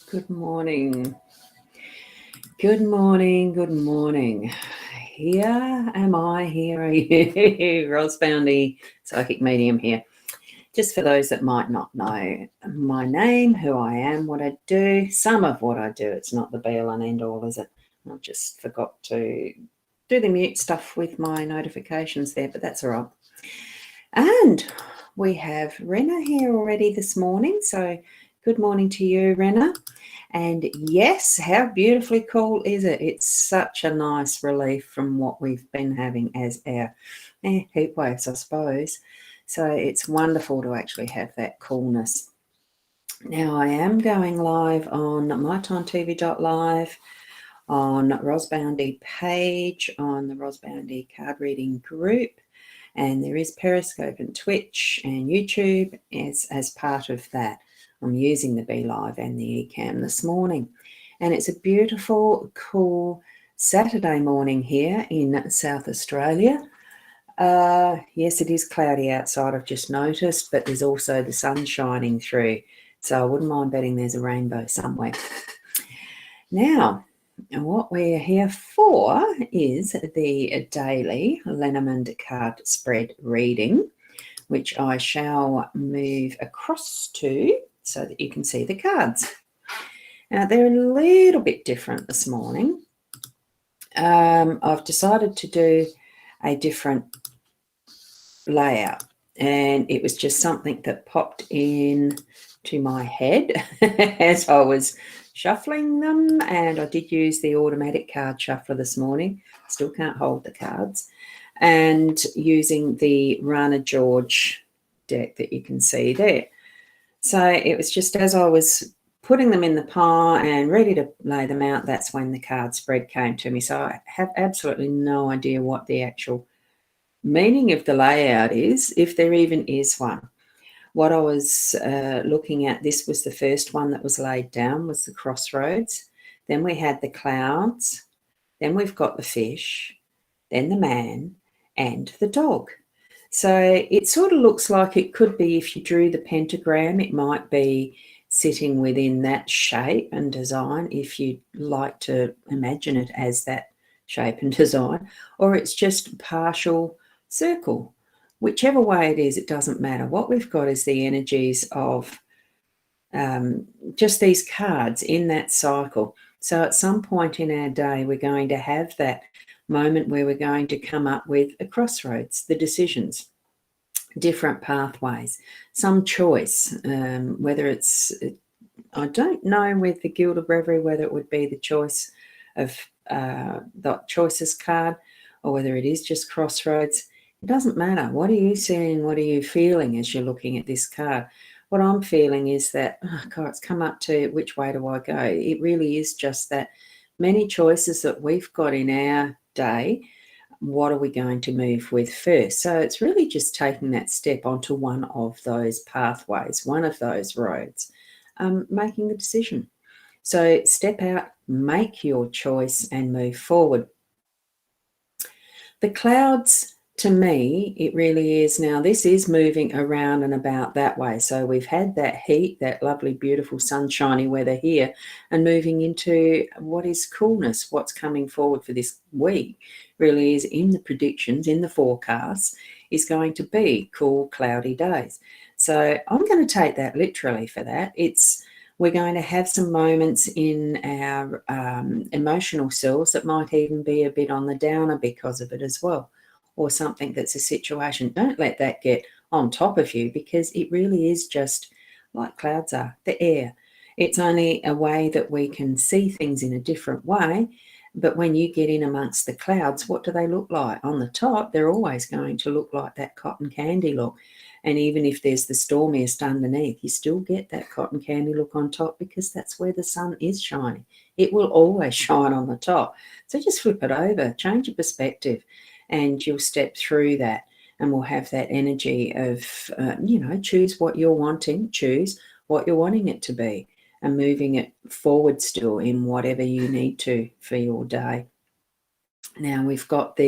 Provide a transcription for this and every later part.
Good morning. Good morning. Good morning. Here am I. Here are you. Boundy, psychic medium here. Just for those that might not know my name, who I am, what I do, some of what I do. It's not the be all and end all, is it? I just forgot to do the mute stuff with my notifications there, but that's all right. And we have Rena here already this morning. So good morning to you, Rena. And yes, how beautifully cool is it? It's such a nice relief from what we've been having as our heat waves, I suppose. So it's wonderful to actually have that coolness. Now I am going live on mytimetv.live, on Ros Boundy page, on the Ros Boundy card reading group, and there is Periscope and Twitch and YouTube as part of that. I'm using the Be Live and the eCam this morning. And it's a beautiful, cool Saturday morning here in South Australia. Yes, it is cloudy outside, I've just noticed, but there's also the sun shining through. So I wouldn't mind betting there's a rainbow somewhere. Now, what we're here for is the Daily Lenormand card spread reading, which I shall move across to so that you can see the cards. Now, they're a little bit different this morning. I've decided to do a different layout, and it was just something that popped in to my head as I was shuffling them, and I did use the automatic card shuffler this morning. Still can't hold the cards. And using the Rana George deck that you can see there. So it was just as I was putting them in the pile and ready to lay them out, that's when the card spread came to me. So I have absolutely no idea what the actual meaning of the layout is, if there even is one. What I was looking at, this was the first one that was laid down, was the crossroads. Then we had the clouds. Then we've got the fish. Then the man and the dog. So it sort of looks like it could be, if you drew the pentagram, it might be sitting within that shape and design, if you'd like to imagine it as that shape and design, or it's just partial circle. Whichever way it is, it doesn't matter. What we've got is the energies of just these cards in that cycle. So at some point in our day, we're going to have that moment where we're going to come up with a crossroads, the decisions, different pathways, some choice, whether it's, I don't know with the Guild of Reverie whether it would be the choice of the choices card or whether it is just crossroads. It doesn't matter. What are you seeing? What are you feeling as you're looking at this card? What I'm feeling is that, oh God, it's come up to which way do I go? It really is just that many choices that we've got in our day. What are we going to move with first? So it's really just taking that step onto one of those pathways, one of those roads, making the decision. So step out, make your choice and move forward. The clouds, to me, it really is now, this is moving around and about that way. So we've had that heat, that lovely, beautiful, sunshiny weather here, and moving into what is coolness, what's coming forward for this week really is in the predictions, in the forecasts, is going to be cool, cloudy days. So I'm going to take that literally for that. We're going to have some moments in our emotional selves that might even be a bit on the downer because of it as well, or something that's a situation. Don't let that get on top of you, because it really is just like clouds are, the air. It's only a way that we can see things in a different way. But when you get in amongst the clouds, what do they look like? On the top, they're always going to look like that cotton candy look. And even if there's the stormiest underneath, you still get that cotton candy look on top, because that's where the sun is shining. It will always shine on the top. So just flip it over, change your perspective, and you'll step through that, and we'll have that energy of, choose what you're wanting, choose what you're wanting it to be, and moving it forward still in whatever you need to for your day. Now we've got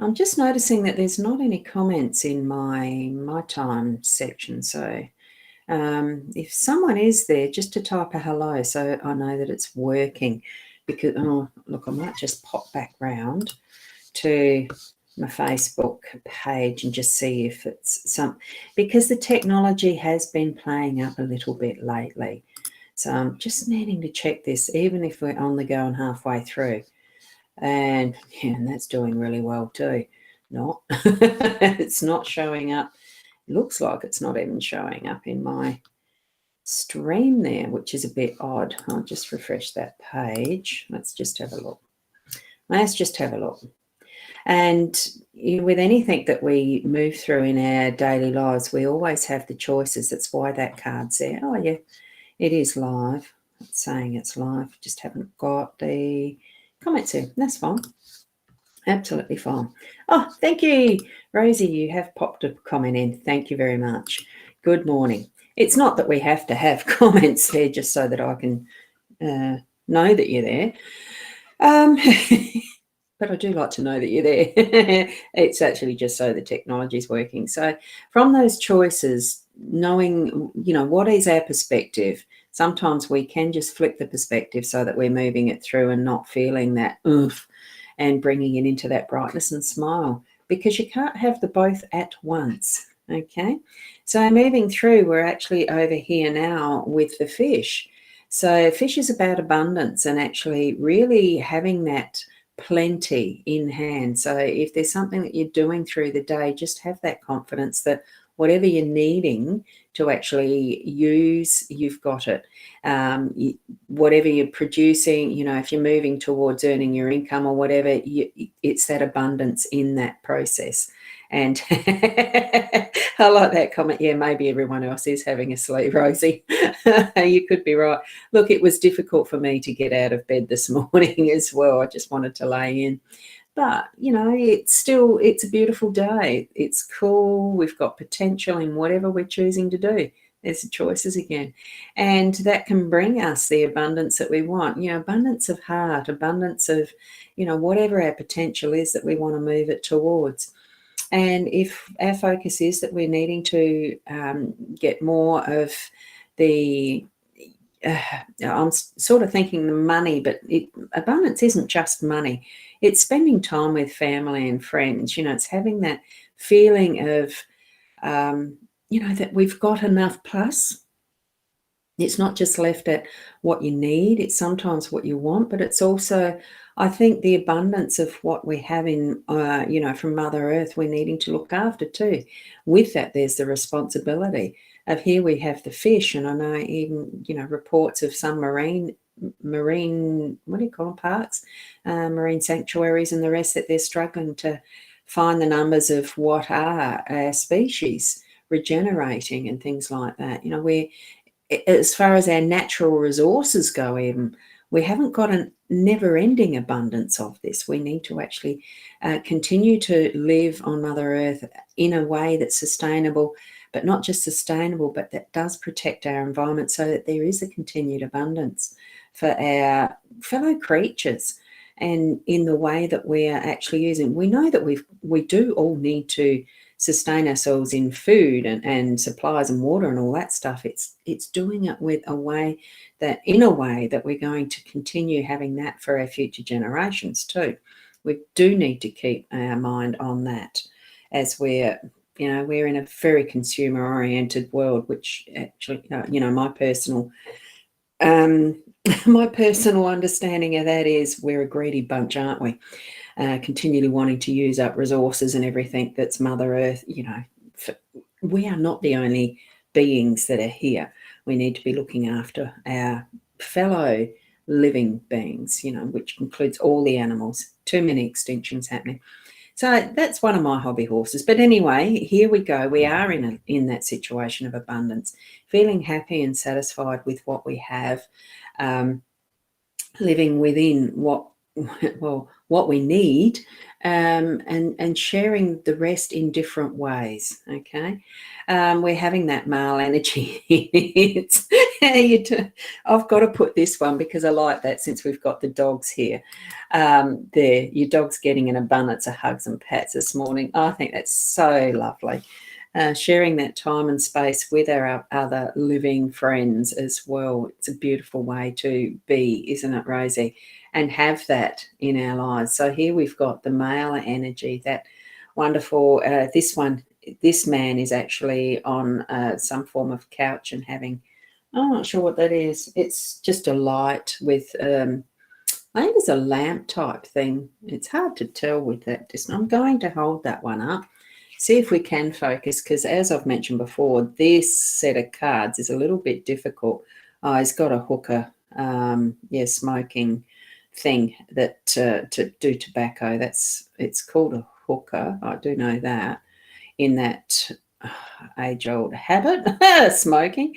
I'm just noticing that there's not any comments in my time section. So If someone is there, just to type a hello so I know that it's working. Because, oh, look, I might just pop back round to my Facebook page and just see if it's because the technology has been playing up a little bit lately. So I'm just needing to check this, even if we're only going halfway through. And that's doing really well too. Not, it's not showing up. It looks like it's not even showing up in my stream there, which is a bit odd. I'll just refresh that page. Let's just have a look. And with anything that we move through in our daily lives, we always have the choices. That's why that card's there. Oh, yeah, it is live. It's saying it's live. Just haven't got the comments here. That's fine. Absolutely fine. Oh, thank you, Rosie. You have popped a comment in. Thank you very much. Good morning. It's not that we have to have comments there just so that I can know that you're there. But I do like to know that you're there. It's actually just so the technology is working. So from those choices, knowing, what is our perspective, sometimes we can just flip the perspective so that we're moving it through and not feeling that oomph and bringing it into that brightness and smile, because you can't have the both at once. Okay. So moving through, we're actually over here now with the fish. So fish is about abundance and actually really having that plenty in hand. So if there's something that you're doing through the day, just have that confidence that whatever you're needing to actually use, you've got it. Whatever you're producing, if you're moving towards earning your income or whatever, it's that abundance in that process. And I like that comment. Yeah, maybe everyone else is having a sleep, Rosie. You could be right. Look, it was difficult for me to get out of bed this morning as well. I just wanted to lay in. But, it's a beautiful day. It's cool. We've got potential in whatever we're choosing to do. There's the choices again. And that can bring us the abundance that we want, abundance of heart, abundance of, whatever our potential is that we want to move it towards. And if our focus is that we're needing to get more of the, I'm sort of thinking the money, but abundance isn't just money. It's spending time with family and friends. It's having that feeling of, that we've got enough plus. It's not just left at what you need. It's sometimes what you want, but it's also, I think, the abundance of what we have in, from Mother Earth, we're needing to look after too. With that, there's the responsibility of here we have the fish, and I know even, reports of some marine, what do you call them, parks, marine sanctuaries and the rest, that they're struggling to find the numbers of what are our species regenerating and things like that. We're, as far as our natural resources go, even, we haven't got a never-ending abundance of this. We need to actually continue to live on Mother Earth in a way that's sustainable, but not just sustainable, but that does protect our environment so that there is a continued abundance for our fellow creatures. And in the way that we are actually using, we know that we do all need to sustain ourselves in food and supplies and water and all that stuff. It's doing it in a way that we're going to continue having that for our future generations too. We do need to keep our mind on that, as we're in a very consumer oriented world, which actually, my personal my personal understanding of that is we're a greedy bunch, aren't we? Continually wanting to use up resources and everything that's Mother Earth. We are not the only beings that are here. We need to be looking after our fellow living beings, which includes all the animals. Too many extinctions happening. So that's one of my hobby horses. But anyway, here we go. We are in that situation of abundance, feeling happy and satisfied with what we have, living within what we need, and sharing the rest in different ways. Okay, we're having that male energy. I've got to put this one because I like that, since we've got the dogs here. Your dog's getting an abundance of hugs and pats this morning. I think that's so lovely. sharing that time and space with our other living friends as well. It's a beautiful way to be, isn't it, Rosie? And have that in our lives. So here we've got the male energy, that wonderful, this man is actually on some form of couch and having, I'm not sure what that is. It's just a light with, I think it's a lamp type thing. It's hard to tell with that distance. I'm going to hold that one up, see if we can focus, because as I've mentioned before, this set of cards is a little bit difficult. Oh, he's got a hookah, smoking thing that to do tobacco. It's called a hookah. I do know that, in that age-old habit, smoking.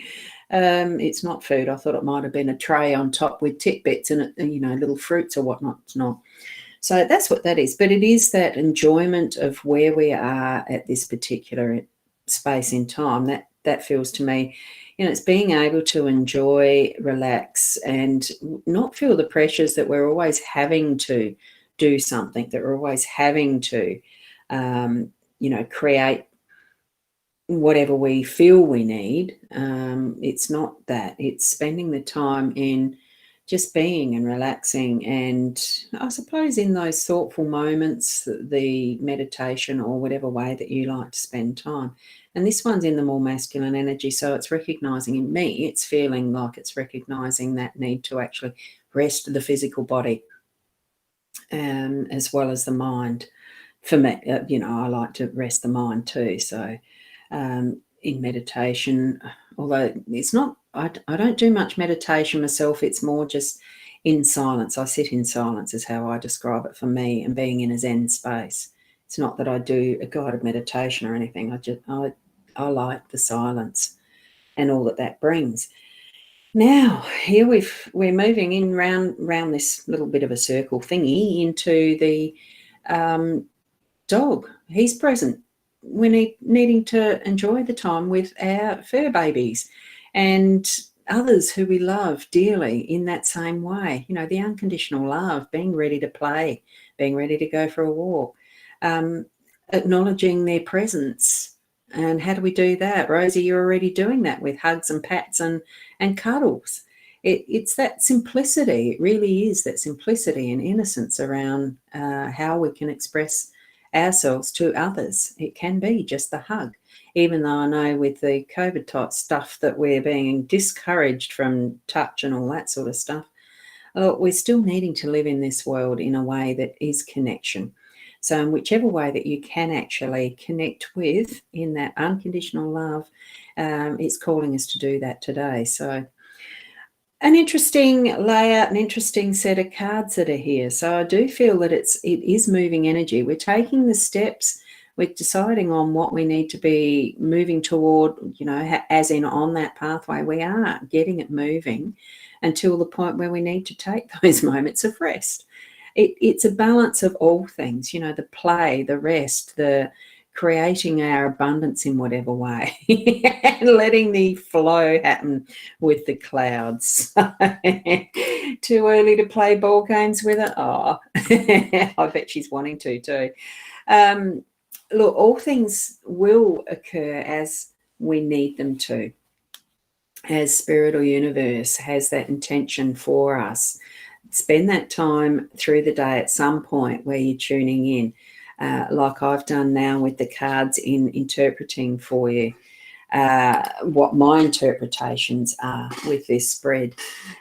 It's not food. I thought it might have been a tray on top with tidbits and little fruits or whatnot. It's not. So that's what that is. But it is that enjoyment of where we are at this particular space in time. That feels to me, it's being able to enjoy, relax, and not feel the pressures that we're always having to do something, that we're always having to, create whatever we feel we need. It's not that. It's spending the time in just being and relaxing, and I suppose in those thoughtful moments, the meditation or whatever way that you like to spend time. And this one's in the more masculine energy, so it's recognizing, in me, it's feeling like it's recognizing that need to actually rest the physical body, as well as the mind. For me, I like to rest the mind too. So in meditation, although it's not, I don't do much meditation myself. It's more just in silence. I sit in silence is how I describe it for me, and being in a Zen space. It's not that I do a guided meditation or anything. I like the silence and all that brings. Now here we're moving in round this little bit of a circle thingy into the dog. He's present. We're needing to enjoy the time with our fur babies and others who we love dearly in that same way. The unconditional love, being ready to play, being ready to go for a walk, acknowledging their presence. And how do we do that? Rosie, you're already doing that with hugs and pats and cuddles. It's that simplicity. It really is that simplicity and innocence around how we can express ourselves to others. It can be just the hug, even though I know with the COVID type stuff that we're being discouraged from touch and all that sort of stuff. We're still needing to live in this world in a way that is connection. So in whichever way that you can actually connect with in that unconditional love, it's calling us to do that today. So an interesting layout, an interesting set of cards that are here. So I do feel that it is moving energy. We're taking the steps. We're deciding on what we need to be moving toward, as in on that pathway. We are getting it moving until the point where we need to take those moments of rest. It's a balance of all things, the play, the rest, the creating our abundance in whatever way, and letting the flow happen with the clouds. Too early to play ball games with it? Oh, I bet she's wanting to too. Look, all things will occur as we need them to, as spirit or universe has that intention for us. Spend that time through the day at some point where you're tuning in, like I've done now with the cards in interpreting for you what my interpretations are with this spread,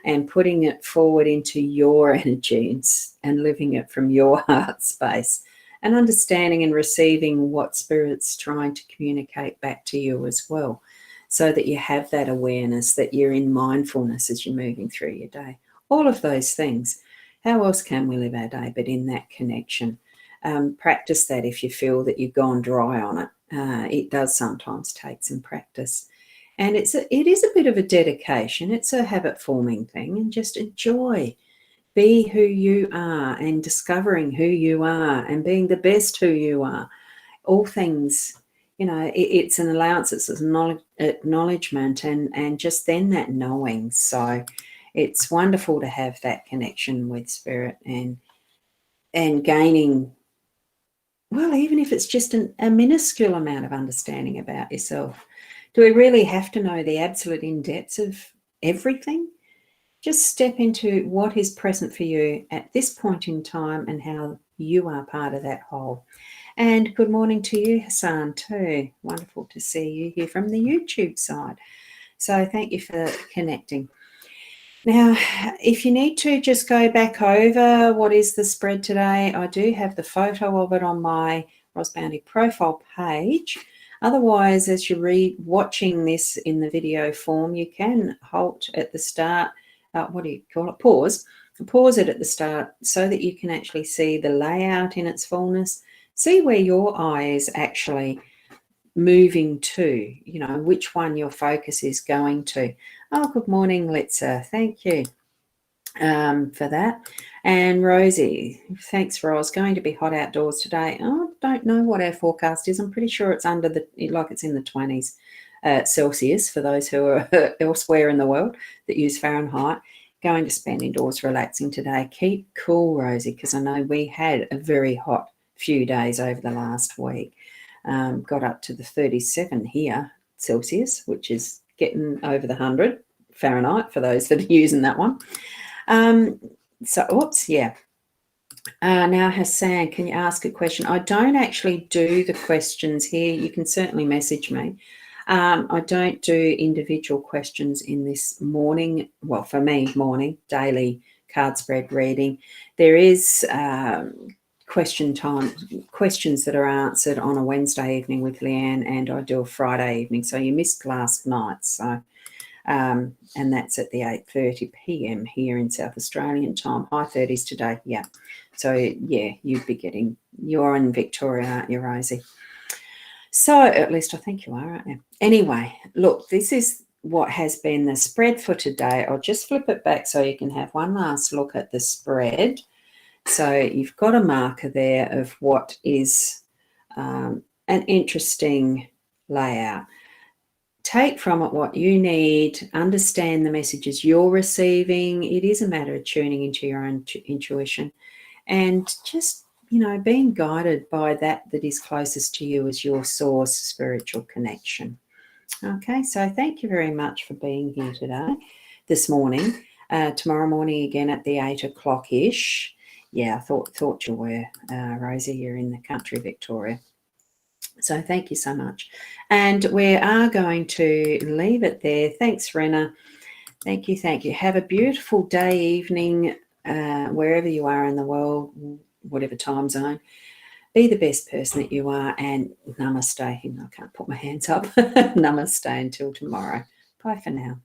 and putting it forward into your energy and living it from your heart space, and understanding and receiving what Spirit's trying to communicate back to you as well, so that you have that awareness, that you're in mindfulness as you're moving through your day. All of those things. How else can we live our day but in that connection? Practice that if you feel that you've gone dry on it. It does sometimes take some practice. And it is a bit of a dedication. It's a habit-forming thing. And just enjoy. Be who you are, and discovering who you are, and being the best who you are. All things, it's an allowance. It's an acknowledgement, and just then that knowing. So it's wonderful to have that connection with Spirit and gaining well, even if it's just a minuscule amount of understanding about yourself. Do we really have to know the absolute in-depths of everything? Just step into what is present for you at this point in time and how you are part of that whole. And good morning to you, Hassan, too. Wonderful to see you here from the YouTube side. So thank you for connecting. Now, if you need to just go back over what is the spread today, I do have the photo of it on my Ross Boundy profile page. Otherwise, as you're watching this in the video form, you can halt at the start. What do you call it? Pause it at the start so that you can actually see the layout in its fullness. See where your eye is actually moving to, which one your focus is going to. Oh, good morning, Litza. Thank you for that. And Rosie, thanks, Ros. Going to be hot outdoors today. Oh, don't know what our forecast is. I'm pretty sure it's it's in the 20s Celsius for those who are elsewhere in the world that use Fahrenheit. Going to spend indoors relaxing today. Keep cool, Rosie, because I know we had a very hot few days over the last week. Got up to the 37 here Celsius, which is getting over the 100 Fahrenheit for those that are using that one. Now, Hassan, can you ask a question? I don't actually do the questions here. You can certainly message me. I don't do individual questions in this morning. Well, for me, morning, daily card spread reading. There is questions that are answered on a Wednesday evening with Leanne, and I do a Friday evening. So you missed last night. So, and that's at the 8:30 p.m. here in South Australian time. High 30s today. Yeah. So yeah, you're in Victoria, aren't you, Rosie? So at least I think you are, aren't you? Anyway, look, this is what has been the spread for today. I'll just flip it back so you can have one last look at the spread. So you've got a marker there of what is an interesting layout. Take from it what you need, understand the messages you're receiving. It is a matter of tuning into your own intuition and just, being guided by that is closest to you as your source spiritual connection. Okay, so thank you very much for being here this morning. Tomorrow morning again at the 8 o'clock-ish. Yeah, I thought you were, Rosie, you're in the country, Victoria. So thank you so much. And we are going to leave it there. Thanks, Rena. Thank you. Have a beautiful day, evening, wherever you are in the world, whatever time zone. Be the best person that you are, and namaste. I can't put my hands up. Namaste until tomorrow. Bye for now.